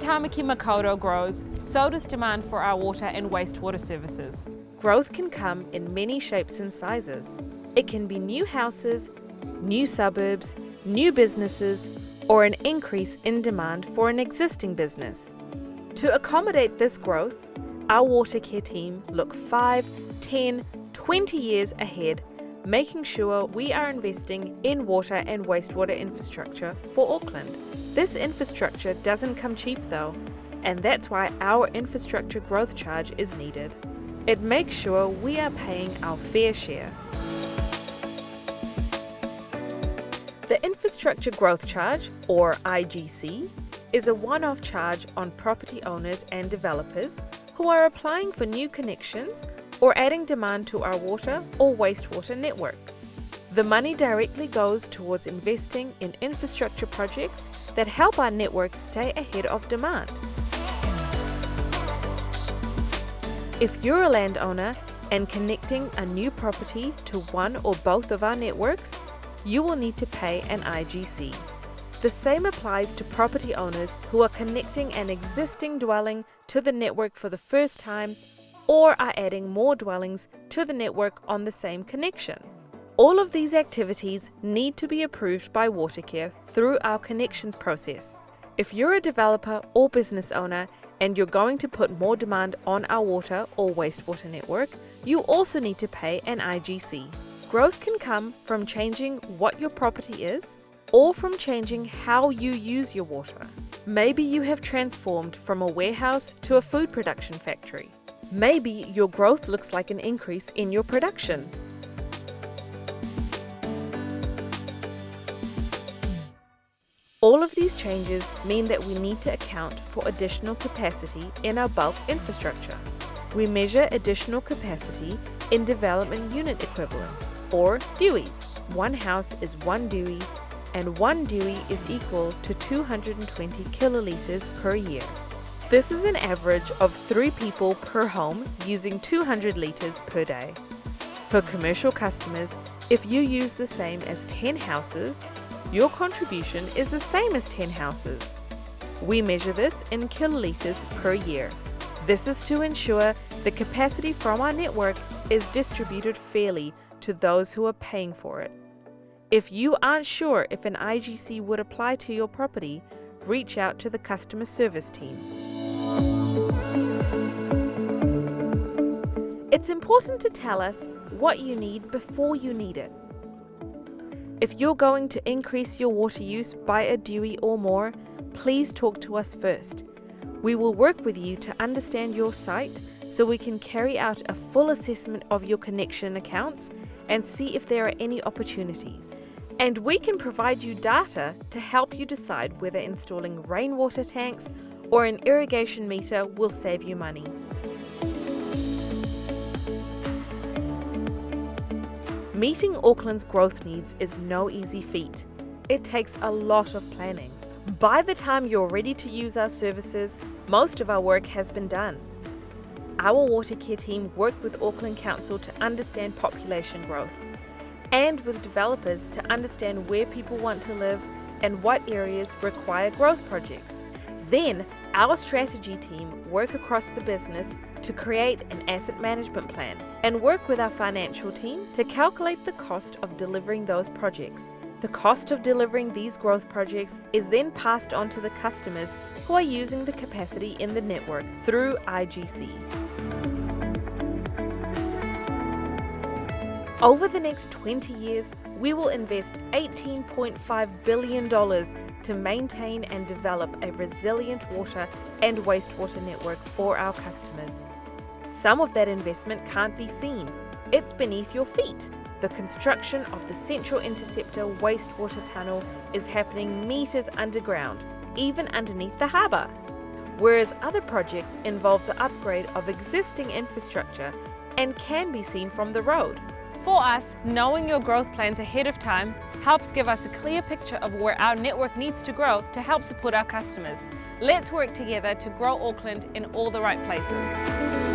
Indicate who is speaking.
Speaker 1: Tamaki Makaurau grows, so does demand for our water and wastewater services.
Speaker 2: Growth can come in many shapes and sizes. It can be new houses, new suburbs, new businesses, or an increase in demand for an existing business. To accommodate this growth, our water care team look 5, 10, 20 years ahead, making sure we are investing in water and wastewater infrastructure for Auckland. This infrastructure doesn't come cheap though, and that's why our infrastructure growth charge is needed. It makes sure we are paying our fair share. The Infrastructure Growth Charge, or IGC, is a one-off charge on property owners and developers who are applying for new connections or adding demand to our water or wastewater network. The money directly goes towards investing in infrastructure projects that help our network stay ahead of demand. If you're a landowner and connecting a new property to one or both of our networks, you will need to pay an IGC. The same applies to property owners who are connecting an existing dwelling to the network for the first time or are adding more dwellings to the network on the same connection. All of these activities need to be approved by Watercare through our connections process. If you're a developer or business owner and you're going to put more demand on our water or wastewater network, you also need to pay an IGC. Growth can come from changing what your property is or from changing how you use your water. Maybe you have transformed from a warehouse to a food production factory. Maybe your growth looks like an increase in your production. All of these changes mean that we need to account for additional capacity in our bulk infrastructure. We measure additional capacity in development unit equivalents, or DUIs. One house is 1 DUI, and 1 DUI is equal to 220 kilolitres per year. This is an average of 3 people per home using 200 litres per day. For commercial customers, if you use the same as 10 houses, your contribution is the same as 10 houses. We measure this in kilolitres per year. This is to ensure the capacity from our network is distributed fairly to those who are paying for it. If you aren't sure if an IGC would apply to your property, reach out to the customer service team. It's important to tell us what you need before you need it. If you're going to increase your water use by a DUI or more, please talk to us first. We will work with you to understand your site so we can carry out a full assessment of your connection accounts and see if there are any opportunities. And we can provide you data to help you decide whether installing rainwater tanks or an irrigation meter will save you money. Meeting Auckland's growth needs is no easy feat. It takes a lot of planning. By the time you're ready to use our services, most of our work has been done. Our water care team worked with Auckland Council to understand population growth, and with developers to understand where people want to live and what areas require growth projects. Then, our strategy team work across the business to create an asset management plan and work with our financial team to calculate the cost of delivering those projects. The cost of delivering these growth projects is then passed on to the customers who are using the capacity in the network through IGC. Over the next 20 years, we will invest $18.5 billion to maintain and develop a resilient water and wastewater network for our customers. Some of that investment can't be seen. It's beneath your feet. The construction of the Central Interceptor wastewater tunnel is happening meters underground, even underneath the harbour. Whereas other projects involve the upgrade of existing infrastructure and can be seen from the road.
Speaker 1: For us, knowing your growth plans ahead of time helps give us a clear picture of where our network needs to grow to help support our customers. Let's work together to grow Auckland in all the right places.